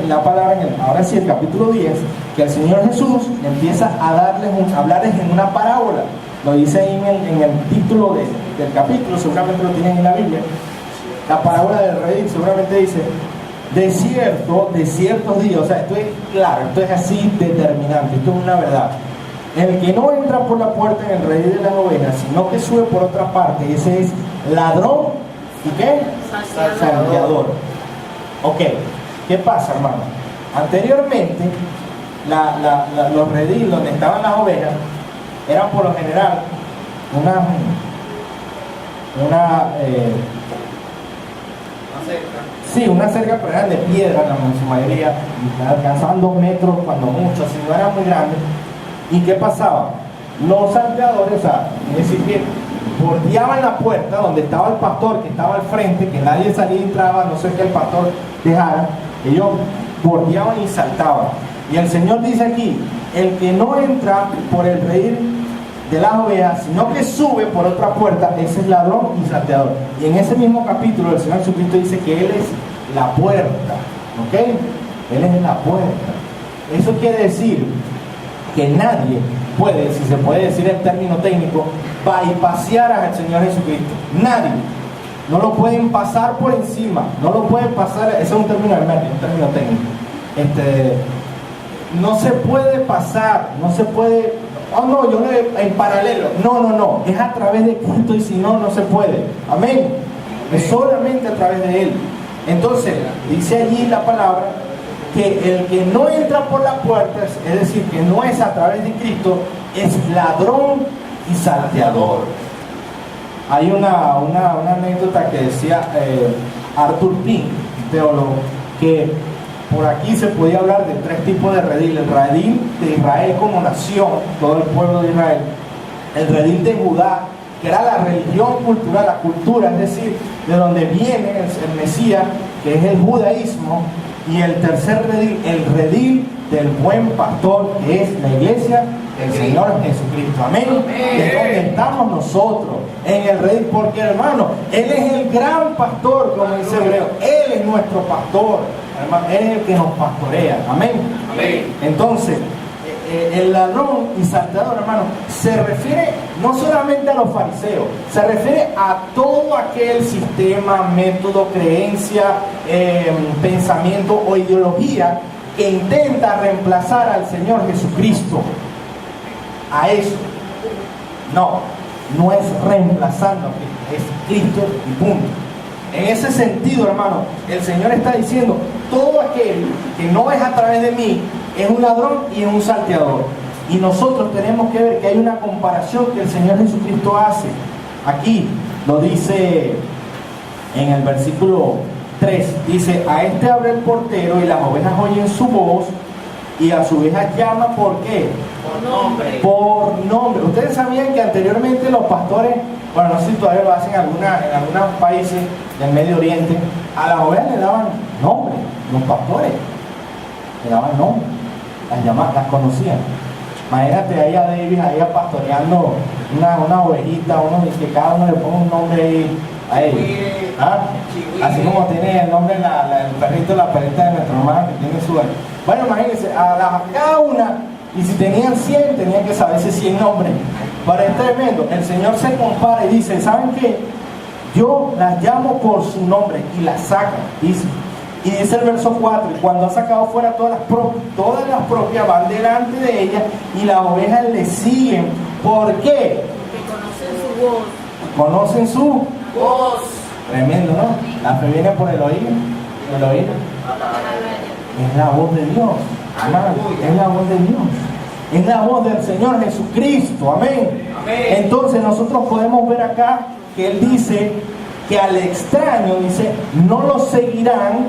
la palabra, ahora sí, el capítulo 10, que el Señor Jesús empieza a hablarles en una parábola. Lo dice ahí en el título del capítulo, seguramente lo tienen en la Biblia. La parábola del rey seguramente dice, de ciertos días, o sea, esto es claro, esto es así determinante, esto es una verdad. El que no entra por la puerta en el redil de las ovejas, sino que sube por otra parte, ese es ladrón y ¿qué? Salteador. Ok, ¿qué pasa, hermano? Anteriormente, los rediles donde estaban las ovejas eran por lo general una cerca, pero eran de piedra en su mayoría, alcanzaban 2 metros cuando mucho, así no eran muy grandes. ¿Y qué pasaba? Los salteadores, o sea, es decir que bordeaban la puerta donde estaba el pastor, que estaba al frente, que nadie salía y entraba, no sé qué el pastor dejara, ellos bordeaban y saltaban. Y el Señor dice aquí, el que no entra por el redil de las ovejas, sino que sube por otra puerta, ese es ladrón y salteador. Y en ese mismo capítulo el Señor Jesucristo dice que Él es la puerta, ¿ok? Él es la puerta. Eso quiere decir que nadie puede, si se puede decir el término técnico, bypassear al Señor Jesucristo. Nadie. No lo pueden pasar por encima, no lo pueden pasar, ese es un término hermético, un término técnico. No se puede pasar, no se puede, en paralelo. No, es a través de Cristo y si no, no se puede. Amén. Es solamente a través de Él. Entonces, dice allí la palabra que el que no entra por la puerta, es decir, que no es a través de Cristo, es ladrón y salteador. Hay una anécdota que decía Arthur Pink, un teólogo, que por aquí se podía hablar de tres tipos de redil: el redil de Israel como nación, todo el pueblo de Israel; el redil de Judá, que era la religión cultural, la cultura, es decir, de donde viene el Mesías, que es el judaísmo; y el tercer redil, el redil del buen pastor, que es la iglesia del Señor Jesucristo. Amén. Es donde estamos nosotros, en el redil, porque hermano, Él es el gran pastor, como dice Hebreo. Él es nuestro pastor, hermano, Él es el que nos pastorea. Amén. Entonces, el ladrón y salteador, hermano, se refiere no solamente a los fariseos, se refiere a todo aquel sistema, método, creencia, pensamiento o ideología que intenta reemplazar al Señor Jesucristo. A eso no es reemplazando, es Cristo y punto. En ese sentido, hermano, el Señor está diciendo: todo aquel que no es a través de mí es un ladrón y es un salteador. Y nosotros tenemos que ver que hay una comparación que el Señor Jesucristo hace. Aquí lo dice en el versículo 3, dice: a este abre el portero y las ovejas oyen su voz, y a su ovejas llama. ¿Por qué? Por nombre. Por nombre. Ustedes sabían que anteriormente los pastores, bueno, no sé si todavía lo hacen en algunos países del Medio Oriente, a las ovejas le daban nombre. Los pastores le daban nombre, las conocían. Imagínate ahí a David, ahí pastoreando una ovejita, que cada uno le ponga un nombre ahí a él. ¿Ah? Así como tiene el nombre el perrito, la perrita de nuestra hermana que tiene su... Bueno, imagínense, a cada una, y si tenían 100, tenían que saberse 100 nombres. Pero es tremendo. El Señor se compara y dice: ¿saben qué? Yo las llamo por su nombre, y las saca, dice. Y dice el verso 4: y cuando ha sacado fuera todas las propias van delante de ella, y las ovejas le siguen. ¿Por qué? Porque conocen su voz. Conocen su voz. Tremendo, ¿no? La fe viene por el oído. El oído es la voz de Dios, hermano, es la voz de Dios, es la voz del Señor Jesucristo. Amén. Entonces nosotros podemos ver acá que Él dice que al extraño, dice, no lo seguirán,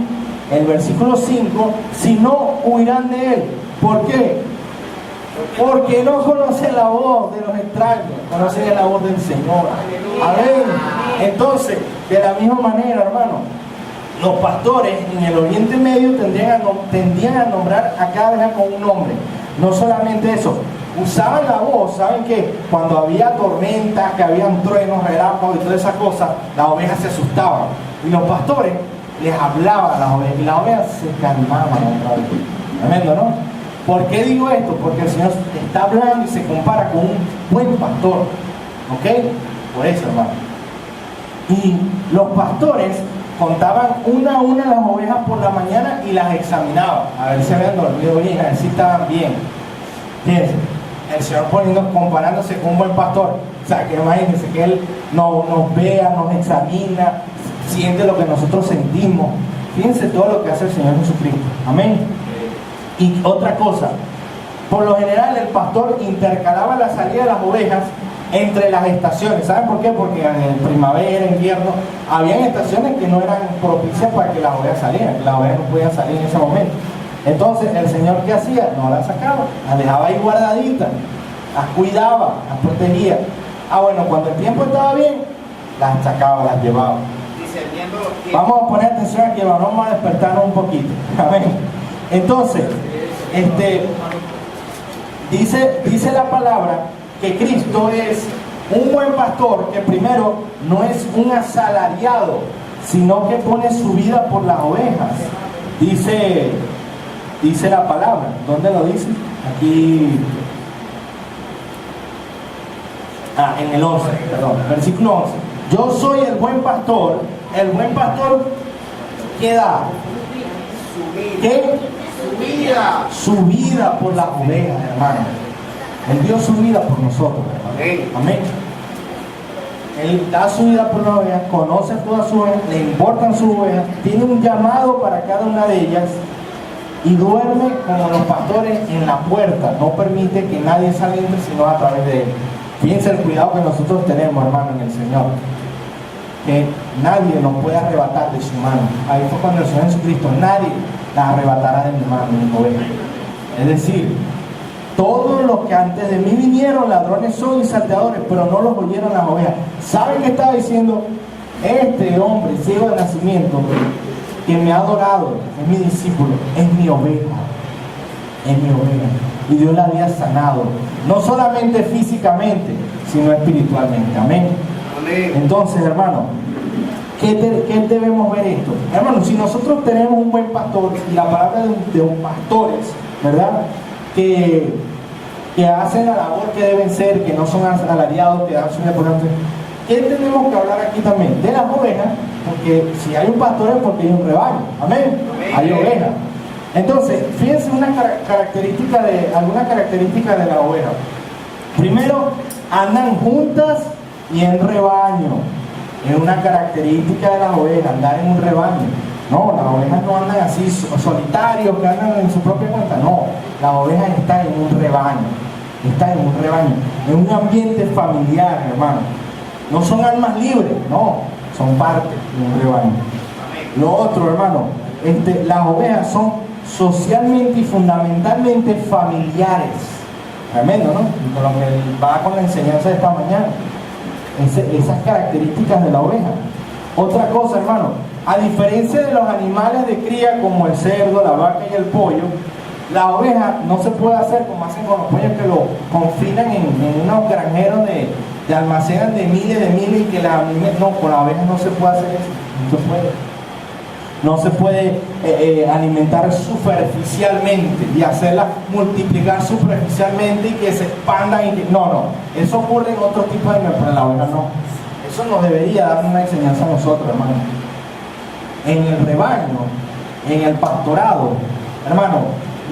el versículo 5, sino huirán de él. ¿Por qué? Porque no conocen la voz de los extraños, conocen la voz del Señor. Amén. Entonces, de la misma manera, hermano, los pastores en el Oriente Medio tendían a nombrar a cada oveja con un nombre. No solamente eso, usaban la voz. ¿Saben qué? Cuando había tormentas, que habían truenos, relámpagos y todas esas cosas, las ovejas se asustaban. Y los pastores les hablaban a las ovejas, y las ovejas se calmaban otra vez. Tremendo, ¿no? ¿Por qué digo esto? Porque el Señor está hablando y se compara con un buen pastor. ¿Ok? Por eso, hermano. Y los pastores contaban una a una las ovejas por la mañana y las examinaban, a ver si habían dormido bien, a ver si estaban bien. Fíjense, el Señor comparándose con un buen pastor. O sea, que imagínense que Él nos vea, nos examina, siente lo que nosotros sentimos. Fíjense todo lo que hace el Señor Jesucristo. Amén. Y otra cosa, por lo general el pastor intercalaba la salida de las ovejas entre las estaciones. ¿Saben por qué? Porque en primavera, invierno, habían estaciones que no eran propicias para que las ovejas salieran, que las ovejas no podían salir en ese momento. Entonces el Señor, ¿qué hacía? No las sacaba, las dejaba ahí guardaditas, las cuidaba, las protegía. Bueno, cuando el tiempo estaba bien, las sacaba, las llevaba. Vamos a poner atención aquí, vamos a despertarnos un poquito. Amén. Entonces, dice la palabra que Cristo es un buen pastor que primero no es un asalariado, sino que pone su vida por las ovejas. Dice la palabra. ¿Dónde lo dice? Aquí. En el 11, perdón, versículo 11. Yo soy el buen pastor. El buen pastor, ¿qué da? ¿Qué? Su vida por las ovejas, hermano. Él dio su vida por nosotros, hermano. Amén. Él da su vida por las ovejas, conoce a todas sus ovejas, le importan sus ovejas, tiene un llamado para cada una de ellas y duerme como los pastores en la puerta. No permite que nadie salga sino a través de él. Fíjense el cuidado que nosotros tenemos, hermano, en el Señor. que nadie nos puede arrebatar de su mano. Ahí fue cuando el Señor Jesucristo, nadie la arrebatará de mi mano, mi oveja. Es decir, todos los que antes de mí vinieron, ladrones son y salteadores, pero no los oyeron las ovejas. ¿Saben qué estaba diciendo? Este hombre ciego de nacimiento, que me ha adorado, es mi discípulo, es mi oveja. Es mi oveja. Y Dios la había sanado, no solamente físicamente, sino espiritualmente. Amén. Entonces, hermano, ¿qué debemos ver esto? Hermano, si nosotros tenemos un buen pastor, y la palabra de un pastores, ¿verdad? Que hacen la labor que deben ser, que no son asalariados, que dan su importante. ¿Qué tenemos que hablar aquí también? De las ovejas, porque si hay un pastor es porque hay un rebaño. Amén. Hay ovejas. Entonces, fíjense alguna característica de la oveja. Primero, andan juntas y en rebaño. Es una característica de las ovejas, andar en un rebaño. No, las ovejas no andan así solitarios, que andan en su propia cuenta. No, las ovejas están en un rebaño. Están en un rebaño, en un ambiente familiar, hermano. No son almas libres, no, son parte de un rebaño. Lo otro, hermano, las ovejas son socialmente y fundamentalmente familiares. Tremendo, ¿no? Y con lo que va con la enseñanza de esta mañana. Esas características de la oveja. Otra cosa, hermano, a diferencia de los animales de cría como el cerdo, la vaca y el pollo, la oveja no se puede hacer como hacen con los pollos, que lo confinan en unos granjeros de almacenan de miles y que no, con la oveja no se puede hacer eso. No se puede alimentar superficialmente y hacerla multiplicar superficialmente y que se expandan. No, eso ocurre en otro tipo de animales, pero en la oveja no. Eso nos debería dar una enseñanza a nosotros, hermano. En el rebaño, en el pastorado, hermano,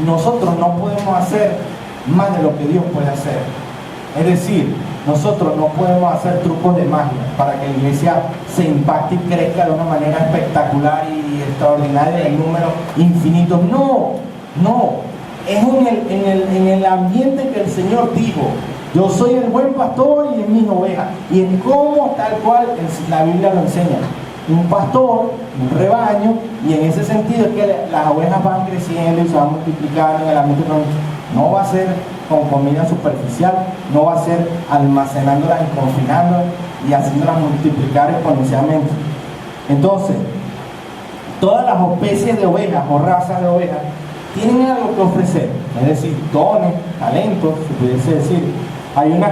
nosotros no podemos hacer más de lo que Dios puede hacer. Es decir, nosotros no podemos hacer trucos de magia para que la iglesia se impacte y crezca de una manera espectacular y extraordinaria en números infinitos. No. Es en el ambiente que el Señor dijo: yo soy el buen pastor y en mis ovejas. Y en cómo, tal cual la Biblia lo enseña. Un pastor, un rebaño, y en ese sentido es que las ovejas van creciendo y se van multiplicando en el ambiente. No va a ser con comida superficial, no va a ser almacenándolas y confinándolas y haciéndolas multiplicar exponencialmente. Entonces, todas las especies de ovejas o razas de ovejas tienen algo que ofrecer, es decir, dones, talentos, se pudiese decir. Hay unas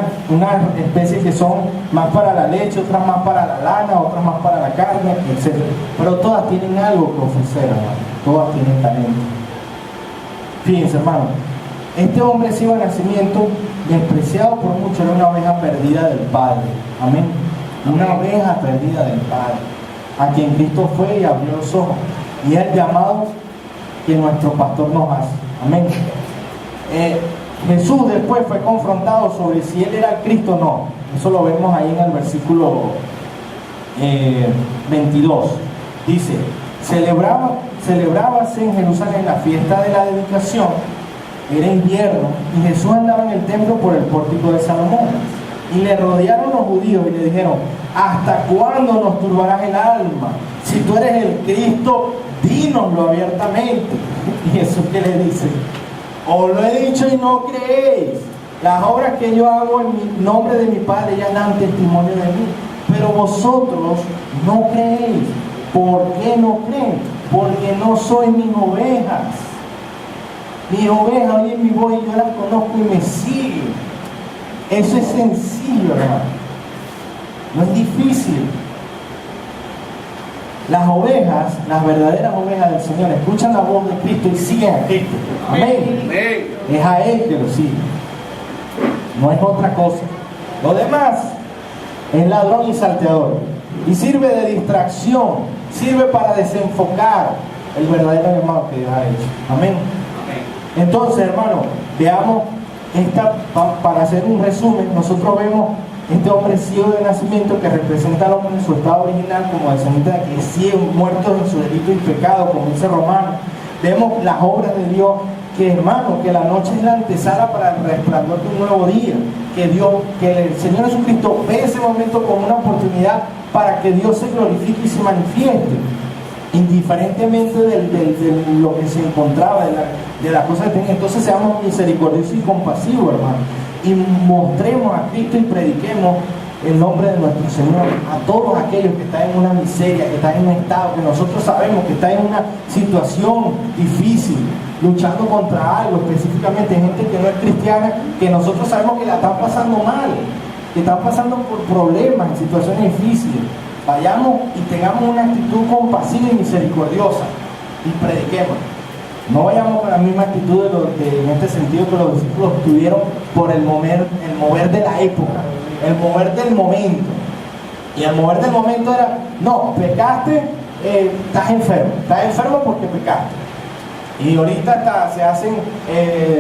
especies que son más para la leche, otras más para la lana, otras más para la carne, etc. Pero todas tienen algo que ofrecer, hermano. Todas tienen talento. Fíjense, hermano, este hombre ciego de nacimiento, despreciado por muchos, era una oveja perdida del Padre. Amén. Una oveja perdida del Padre, a quien Cristo fue y abrió los ojos. Y es el llamado que nuestro pastor nos hace. Amén. Jesús después fue confrontado sobre si él era el Cristo o no. Eso lo vemos ahí en el versículo 22. Dice: celebrábase en Jerusalén la fiesta de la dedicación. Era invierno y Jesús andaba en el templo por el pórtico de Salomón. Y le rodearon los judíos y le dijeron: ¿hasta cuándo nos turbarás el alma? Si tú eres el Cristo, dínoslo abiertamente. Y Jesús, ¿qué le dice? Os lo he dicho y no creéis. Las obras que yo hago en nombre de mi Padre ya dan testimonio de mí, pero vosotros no creéis. ¿Por qué no creen? Porque no sois mis ovejas. Mis ovejas oyen mi voz y yo las conozco y me siguen. Eso es sencillo, hermano. No es difícil. Las ovejas, las verdaderas ovejas del Señor, escuchan la voz de Cristo y siguen a Cristo. Amén. Es a Él que lo siguen. No es otra cosa. Lo demás es ladrón y salteador. Y sirve de distracción. Sirve para desenfocar el verdadero llamado que Dios ha hecho. Amén. Entonces, hermano, veamos para hacer un resumen. Nosotros vemos este hombre ciego de nacimiento que representa al hombre en su estado original como descendiente de que es ciego, muerto en su delito y pecado, como dice Romano. Vemos las obras de Dios que hermano, que la noche es la antesala para el resplandor de un nuevo día, que el Señor Jesucristo ve ese momento como una oportunidad para que Dios se glorifique y se manifieste, indiferentemente de lo que se encontraba, de la cosa que tenía. Entonces seamos misericordiosos y compasivos, hermano, y mostremos a Cristo y prediquemos el nombre de nuestro Señor a todos aquellos que están en una miseria, que están en un estado que nosotros sabemos que están en una situación difícil, luchando contra algo, específicamente gente que no es cristiana, que nosotros sabemos que la están pasando mal, que están pasando por problemas, en situaciones difíciles. Vayamos y tengamos una actitud compasiva y misericordiosa y prediquemos. No vayamos con la misma actitud en este sentido que los discípulos tuvieron por el mover de la época, el mover del momento. Y el mover del momento era, no, pecaste, estás enfermo porque pecaste. Y ahorita se hacen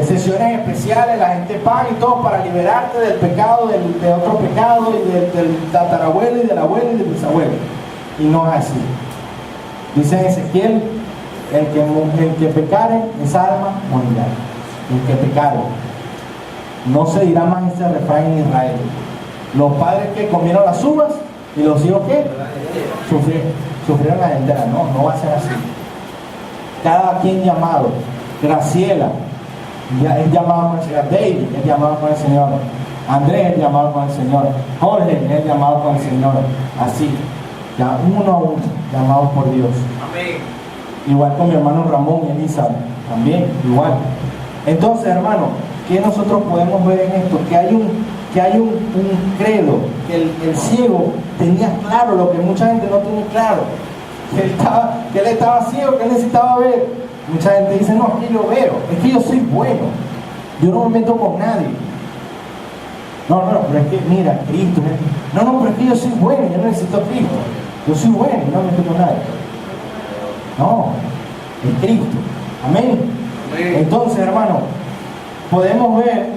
sesiones especiales, la gente paga y todo para liberarte del pecado, de otro pecado, y del tatarabuelo y del abuelo y del bisabuelo. Y no es así. Dice en Ezequiel, el que pecare, esa alma morirá. El que pecare. No se dirá más este refrán en Israel. Los padres que comieron las uvas y los hijos que sufrieron la entera. No va a ser así. Cada quien llamado. Graciela es llamado por el Señor. David es llamado por el Señor. Andrés es llamado por el Señor. Jorge es llamado por el Señor. Así, ya uno a uno, llamados por Dios. Amén. Igual con mi hermano Ramón y Elizabeth, también, igual. Entonces, hermano, ¿qué nosotros podemos ver en esto? Que hay un credo, que el ciego tenía claro lo que mucha gente no tiene claro. Que él estaba ciego, que él necesitaba ver. Mucha gente dice, no, es que yo veo, es que yo soy bueno, yo no me meto con nadie. No, pero es que, mira, Cristo, no, pero es que yo soy bueno, yo no necesito a Cristo. Yo soy bueno, yo no me meto con nadie. No, es Cristo. Amén. Entonces, hermano, podemos ver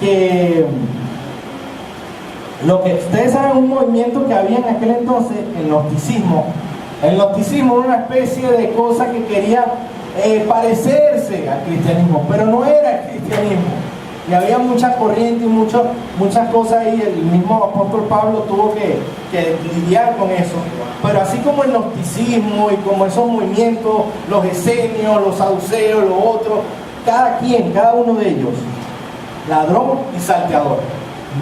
que lo que ustedes saben, un movimiento que había en aquel entonces, el gnosticismo. El gnosticismo era una especie de cosa que quería parecerse al cristianismo, pero no era el cristianismo. Y había mucha corriente y muchas cosas ahí. El mismo apóstol Pablo tuvo que lidiar con eso. Pero así como el gnosticismo y como esos movimientos, los esenios, los saduceos, los otros, cada uno de ellos, ladrón y salteador,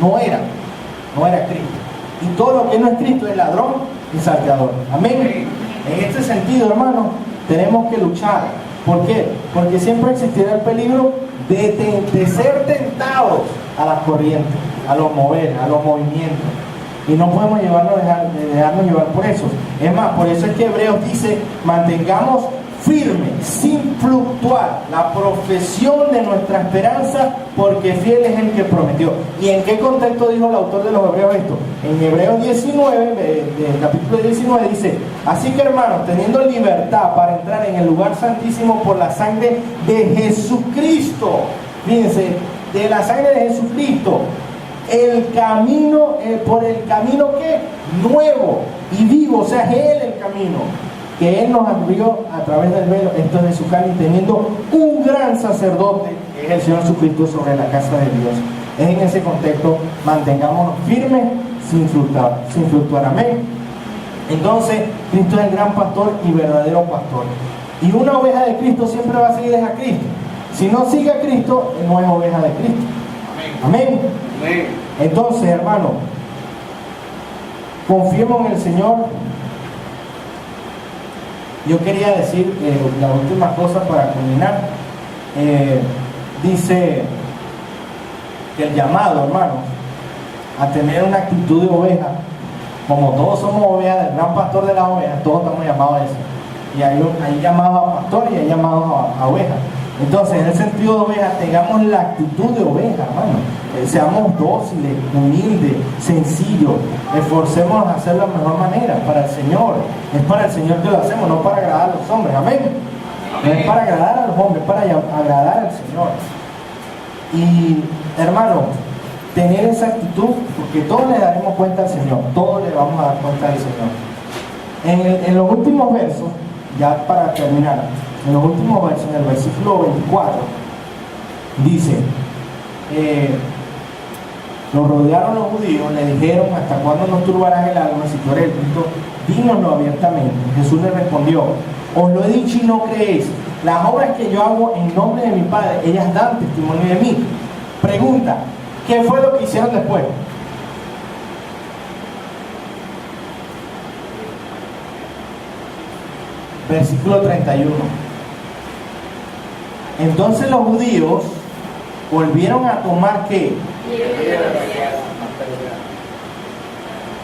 no era Cristo. Y todo lo que no es Cristo es ladrón y salteador. Amén. En este sentido, hermano, tenemos que luchar. ¿Por qué? Porque siempre existirá el peligro de ser tentados a las corrientes, a los mover, a los movimientos. Y no podemos dejarnos llevar por eso. Es más, por eso es que Hebreos dice, mantengamos firme, sin fluctuar, la profesión de nuestra esperanza, porque fiel es el que prometió. ¿Y en qué contexto dijo el autor de los Hebreos esto? En Hebreos 19, capítulo 19, dice, así que hermanos, teniendo libertad para entrar en el lugar santísimo por la sangre de Jesucristo, fíjense, de la sangre de Jesucristo, el camino, por el camino que nuevo y vivo, o sea, es Él el camino, que Él nos abrió a través del velo, esto es de su carne, teniendo un gran sacerdote, que es el Señor Jesucristo, sobre la casa de Dios. Es en ese contexto, mantengámonos firmes sin fluctuar. Amén. Entonces, Cristo es el gran pastor y verdadero pastor. Y una oveja de Cristo siempre va a seguir a Cristo. Si no sigue a Cristo, no es oveja de Cristo. Amén. Amén. Entonces, hermano, confiemos en el Señor. Yo quería decir la última cosa para culminar. Dice que el llamado, hermano, a tener una actitud de oveja, como todos somos ovejas del gran pastor de las ovejas, todos estamos llamados a eso. Y hay llamados a pastor y hay llamados a ovejas. Entonces, en el sentido de oveja, tengamos la actitud de oveja, hermano. Seamos dóciles, humildes, sencillos. Esforcémonos a hacerlo de la mejor manera para el Señor. Es para el Señor que lo hacemos, no para agradar a los hombres. Amén. No es para agradar a los hombres, es para agradar al Señor. Y, hermano, tener esa actitud, porque todos le daremos cuenta al Señor. Todos le vamos a dar cuenta al Señor. En los últimos versos, ya para terminar, en los últimos versos, en el versículo 24, dice, lo rodearon los judíos, le dijeron: ¿hasta cuándo nos turbarás el alma? Si tú eres el Cristo, dínoslo abiertamente. Jesús le respondió: os lo he dicho y no creéis. Las obras que yo hago en nombre de mi Padre, ellas dan testimonio de mí. Pregunta: ¿qué fue lo que hicieron después? Versículo 31. Entonces los judíos volvieron a tomar ¿qué?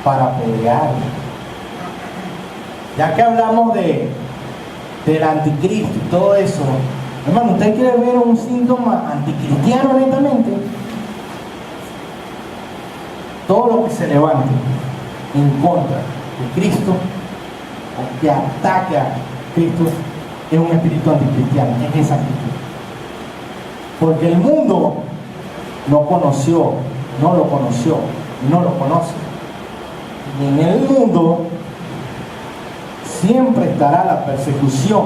Para pelear. Ya que hablamos del anticristo y todo eso, hermano, ¿usted quiere ver un síntoma anticristiano netamente? Todo lo que se levante en contra de Cristo o que ataque a Cristo es un espíritu anticristiano, es esa actitud. Porque el mundo no lo conoció, no lo conoce. Y en el mundo siempre estará la persecución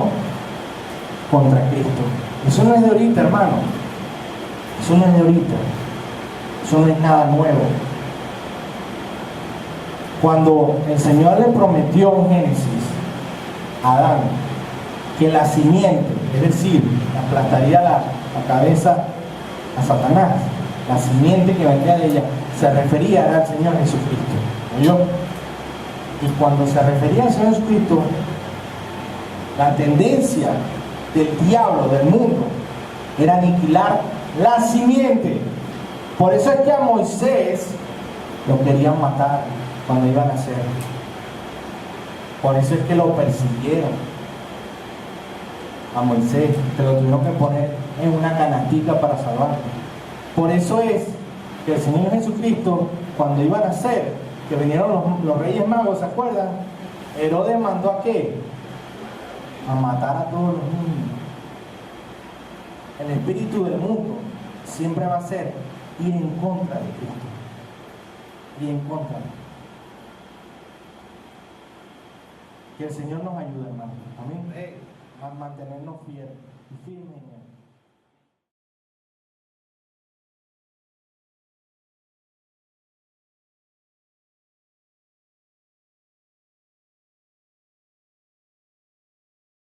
contra Cristo. Eso no es de ahorita, hermano. Eso no es de ahorita. Eso no es nada nuevo. Cuando el Señor le prometió en Génesis a Adán que la simiente, es decir, aplastaría la cabeza a Satanás, la simiente que vendría de ella, se refería al Señor Jesucristo. ¿Oyó? Y cuando se refería al Señor Jesucristo, la tendencia del diablo, del mundo, era aniquilar la simiente. Por eso es que a Moisés lo querían matar cuando iban a nacer. Por eso es que lo persiguieron a Moisés, que lo tuvieron que poner en una canastica para salvarlo. Por eso es que el Señor Jesucristo, cuando iba a nacer, que vinieron los Reyes Magos, ¿se acuerdan? Herodes mandó ¿a qué? A matar a todos los niños. El espíritu del mundo siempre va a ser ir en contra de Cristo. Ir en contra. Que el Señor nos ayude, hermano. Amén. A mantenernos fieles y firmes en Él.